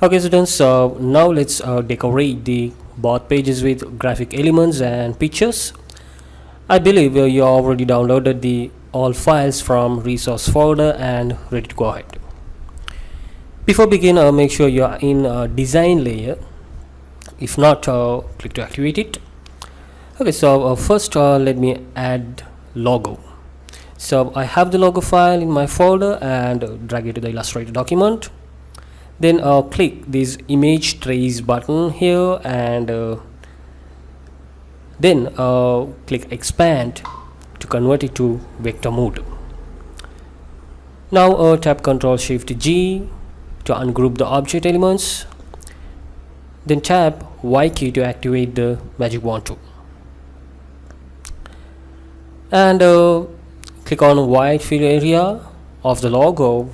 Okay students, so now let's decorate the both pages with graphic elements and pictures. I believe you already downloaded the all files from resource folder and ready to go ahead. Before begin, make sure you are in design layer. If not, click to activate it. Okay, so first let me add logo. So I have the logo file in my folder and drag it to the Illustrator document. Then click this image trace button here and then click expand to convert it to vector mode. Now tap Ctrl Shift G to ungroup the object elements. Then tap Y key to activate the magic wand tool. And click on white fill area of the logo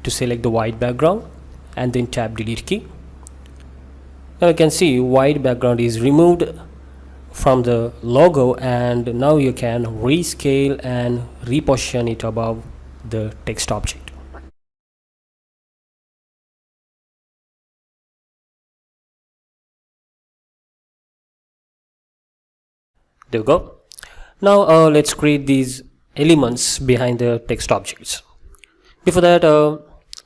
to select the white background and then tap delete key. Now you can see white background is removed from the logo, and now you can rescale and reposition it above the text object. There we go. Now let's create these elements behind the text objects. Before that,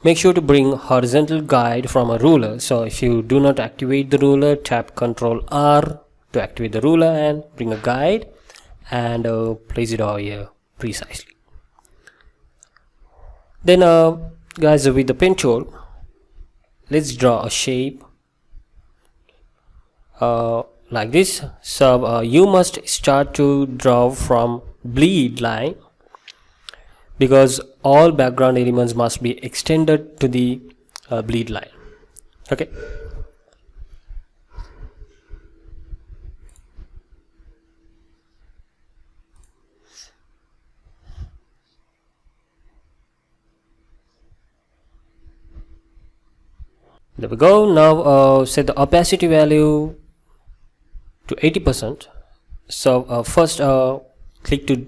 make sure to bring horizontal guide from a ruler. So if you do not activate the ruler, tap Ctrl R to activate the ruler and bring a guide and place it over here precisely. Then guys, with the pen tool, let's draw a shape like this. So you must start to draw from bleed line, because all background elements must be extended to the bleed line. Okay. There we go. Now set the opacity value to 80%. So first click to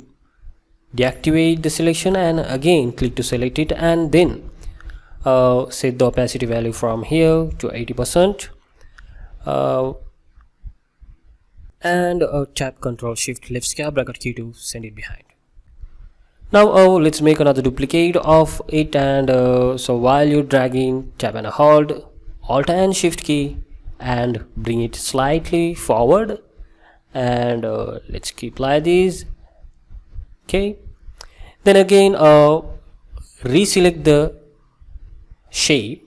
deactivate the selection and again click to select it, and then set the opacity value from here to 80%, and tap Ctrl Shift left square bracket key to send it behind. Now let's make another duplicate of it, and so while you're dragging, tap and hold Alt and Shift key and bring it slightly forward, and let's keep like this. Okay, then again reselect the shape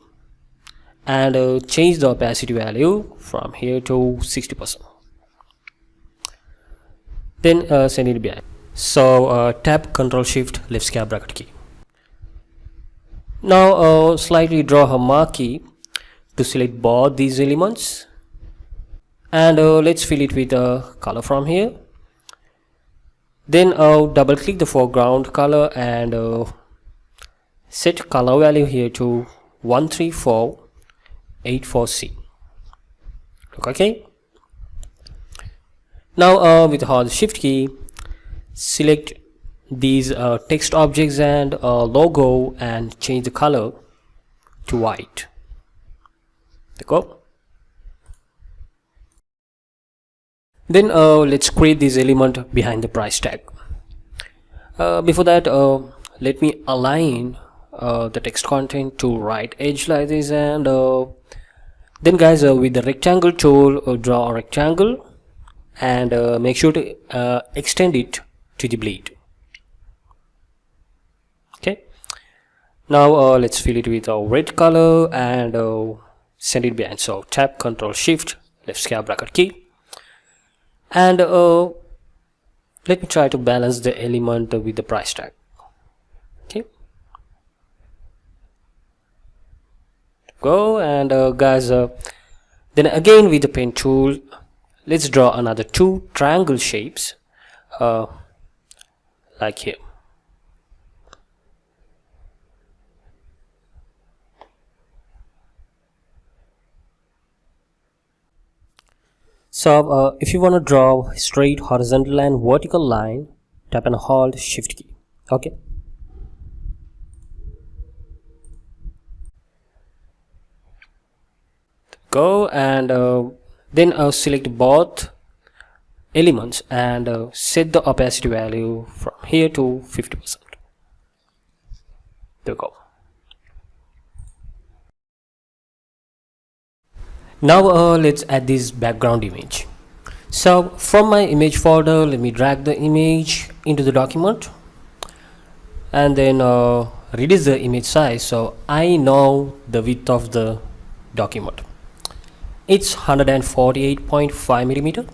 and change the opacity value from here to 60%. Then send it behind. So tap Ctrl Shift left square bracket key. Now slightly draw a marquee to select both these elements, and let's fill it with a color from here. Then double click the foreground color and set color value here to 13484C. Okay. Now with hold Shift key, select these text objects and logo and change the color to white. Go. Then let's create this element behind the price tag. Before that, let me align the text content to right edge like this, and then guys, with the rectangle tool, draw a rectangle and make sure to extend it to the bleed. Okay. Now let's fill it with a red color and send it behind. So tap Ctrl Shift left square bracket key, and let me try to balance the element with the price tag. Okay, go. And guys, then again with the pen tool, let's draw another two triangle shapes like here. So if you want to draw straight horizontal and vertical line, tap and hold Shift key. Okay. go, and then select both elements and set the opacity value from here to 50%. There we go. Now let's add this background image. So from my image folder, let me drag the image into the document and then reduce the image size so I know the width of the document. It's 148.5 millimeter.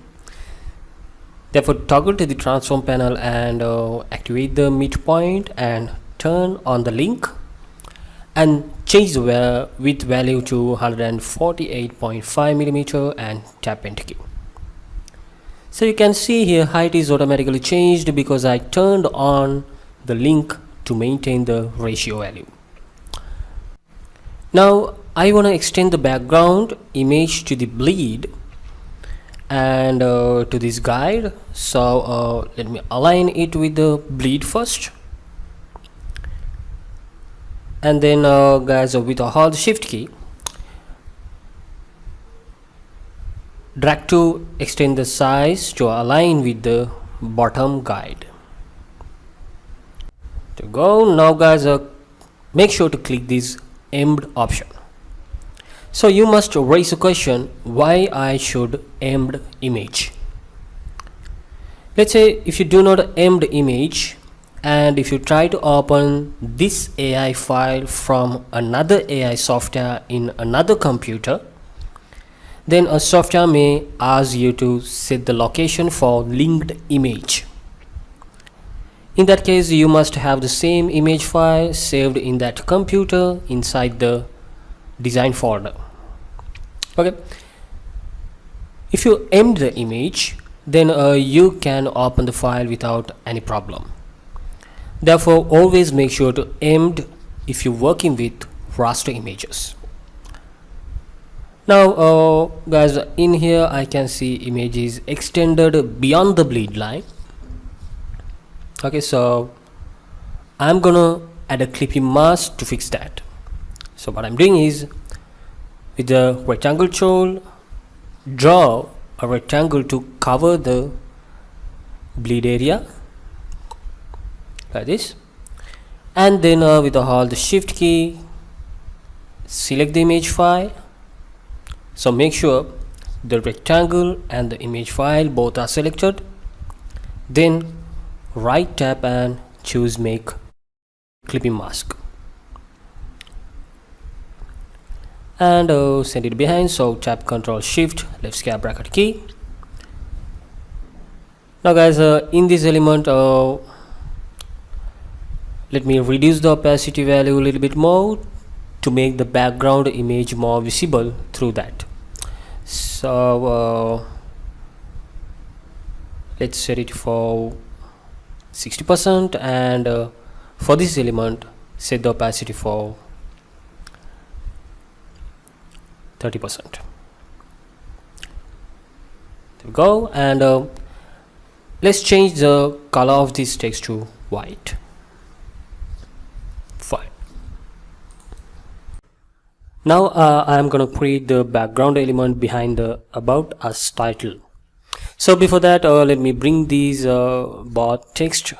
Therefore, toggle to the transform panel and activate the midpoint and turn on the link and change the width value to 148.5 millimeter and tap enter key. So you can see here height is automatically changed because I turned on the link to maintain the ratio value. Now I want to extend the background image to the bleed and to this guide. So let me align it with the bleed first, and then guys, with a hold shift key, drag to extend the size to align with the bottom guide. To go now guys, make sure to click this embedded option. So you must raise a question why I should embed image. Let's say if you do not embed image and if you try to open this AI file from another AI software in another computer, then a software may ask you to set the location for linked image. In that case, you must have the same image file saved in that computer inside the design folder. Okay, if you embed the image, then you can open the file without any problem. Therefore, always make sure to embed if you're working with raster images. Now guys, in here I can see images extended beyond the bleed line. Okay, so I'm gonna add a clipping mask to fix that. So what I'm doing is, with the rectangle tool, draw a rectangle to cover the bleed area like this, and then with the hold the shift key, select the image file. So make sure the rectangle and the image file both are selected, then right tap and choose make clipping mask and send it behind. So tap Ctrl Shift left square bracket key. Now guys, in this element let me reduce the opacity value a little bit more to make the background image more visible through that. So let's set it for 60% and for this element set the opacity for 30%. There we go, and let's change the color of this text to white. Fine. Now I am going to create the background element behind the About Us title. So before that, let me bring these bot text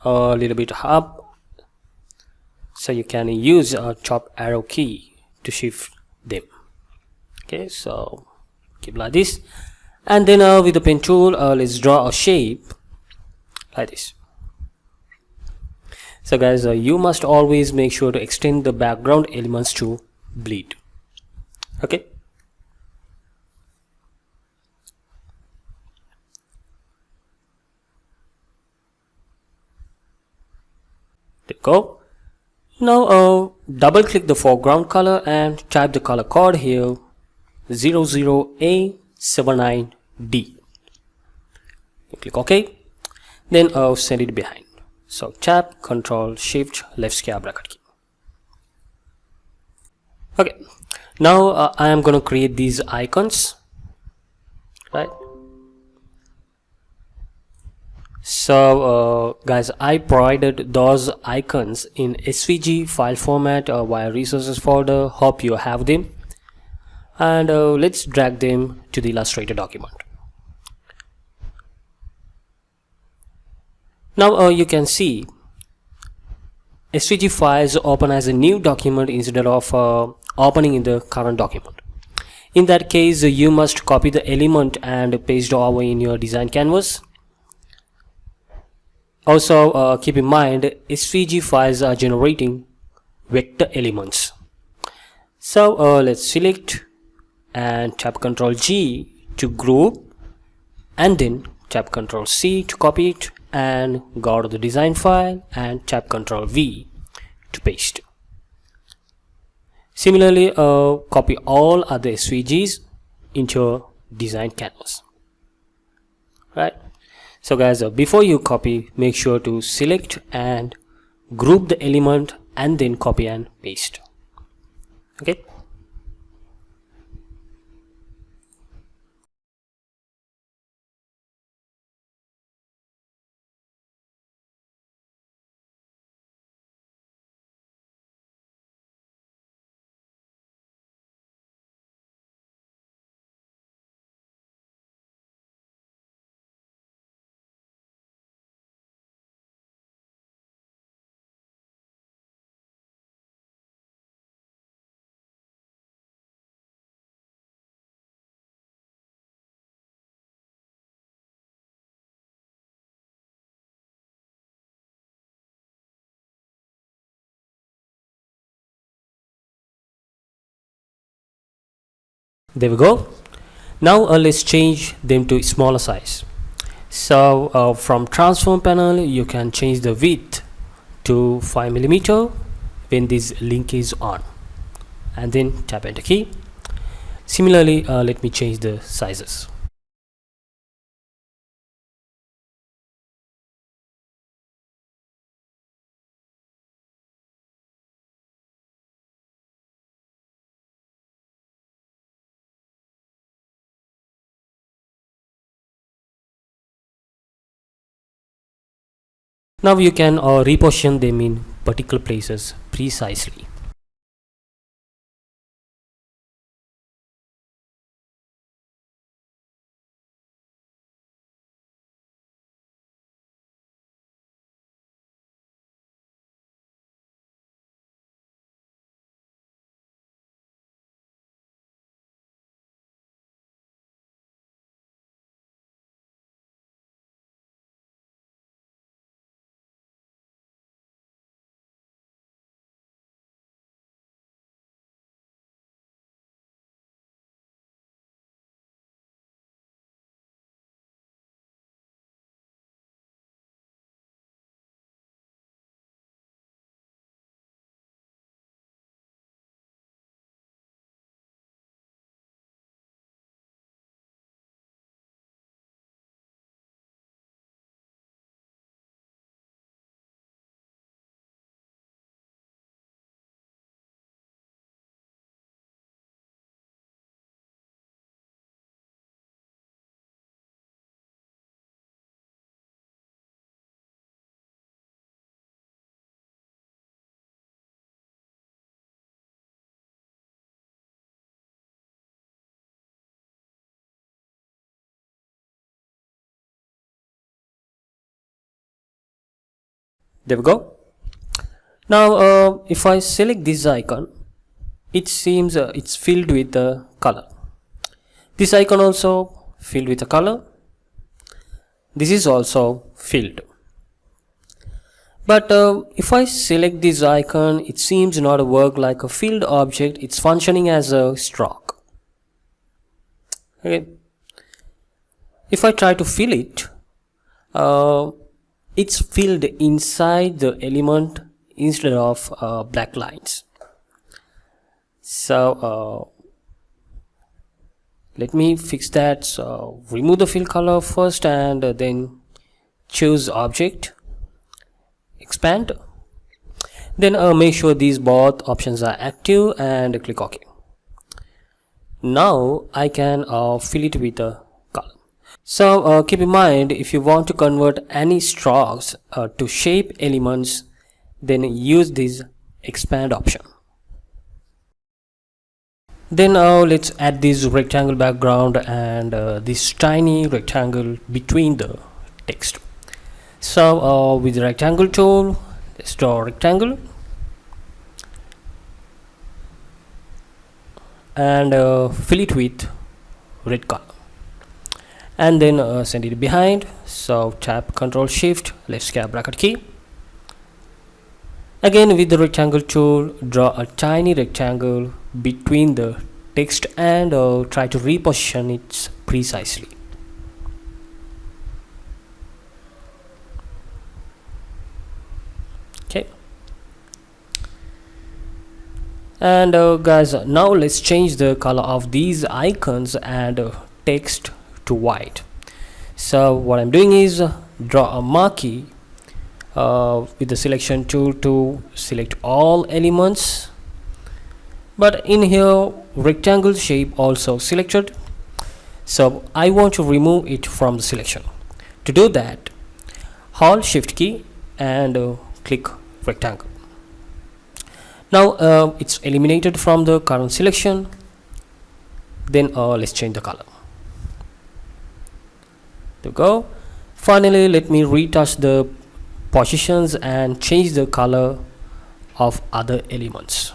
a little bit up, so you can use a top arrow key to shift them. Okay, so keep like this, and then with the pen tool, let's draw a shape like this. So guys, you must always make sure to extend the background elements to bleed. Okay. There you go. Now double click the foreground color and type the color code here 00A79D. Click OK, then send it behind. So tap Ctrl Shift left square bracket key. Okay, now I am going to create these icons, right? So guys, I provided those icons in SVG file format via resources folder. Hope you have them. and let's drag them to the Illustrator document. Now you can see SVG files open as a new document instead of opening in the current document. In that case, you must copy the element and paste it over in your design canvas. Also keep in mind SVG files are generating vector elements. So let's select and tap Ctrl G to group, and then tap Ctrl C to copy it, and go to the design file and tap Ctrl V to paste. Similarly, copy all other SVGs into your design canvas. Right. So guys, before you copy, make sure to select and group the element and then copy and paste. Okay. There we go. Now let's change them to smaller size. So from transform panel you can change the width to 5 mm when this link is on, and then tap enter key. Similarly, let me change the sizes. Now you can reposition them in particular places precisely. There we go. Now if I select this icon, it seems it's filled with the color. This icon also filled with a color. This is also filled. But if I select this icon, it seems not to work like a filled object. It's functioning as a stroke. Okay. If I try to fill it, it's filled inside the element instead of black lines. So let me fix that. So remove the fill color first, and then choose object, expand, then make sure these both options are active and click OK. Now I can fill it with a color. So keep in mind, if you want to convert any strokes to shape elements, then use this expand option. Then let's add this rectangle background and this tiny rectangle between the text. So with the rectangle tool, let's draw a rectangle and fill it with red color, and then send it behind. So tap Ctrl Shift left square bracket key. Again with the rectangle tool, draw a tiny rectangle between the text and try to reposition it precisely. Okay. And guys, now let's change the color of these icons and text to white. So what I'm doing is draw a marquee with the selection tool to select all elements, but in here rectangle shape also selected, so I want to remove it from the selection. To do that, hold shift key and click rectangle. Now it's eliminated from the current selection. Then let's change the color. There we go. Finally, let me retouch the positions and change the color of other elements.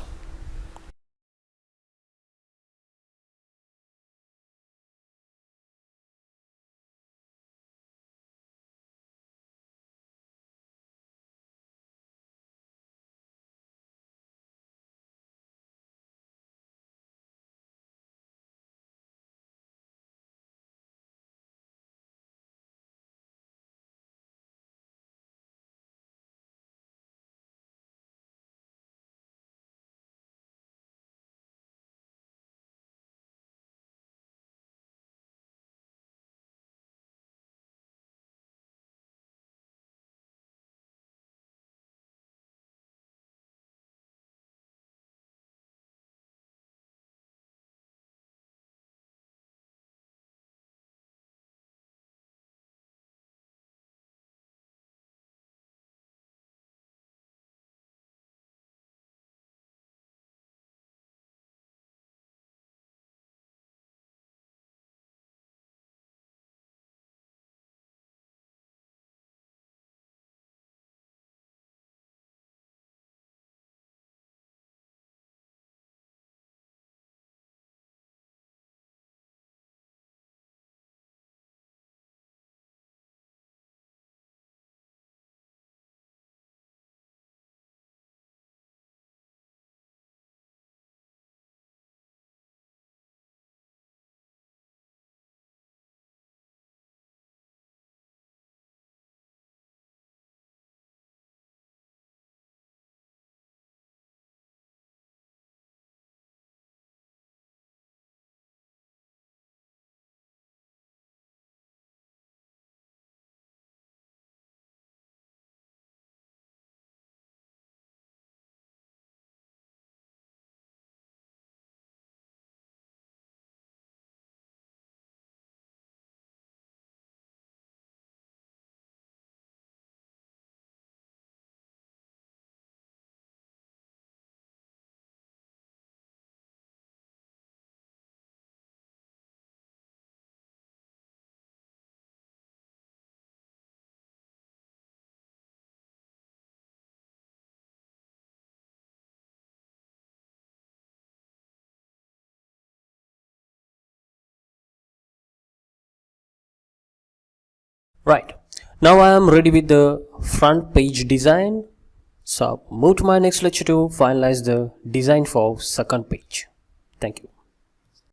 Right, now I am ready with the front page design. So move to my next lecture to finalize the design for second page. Thank you.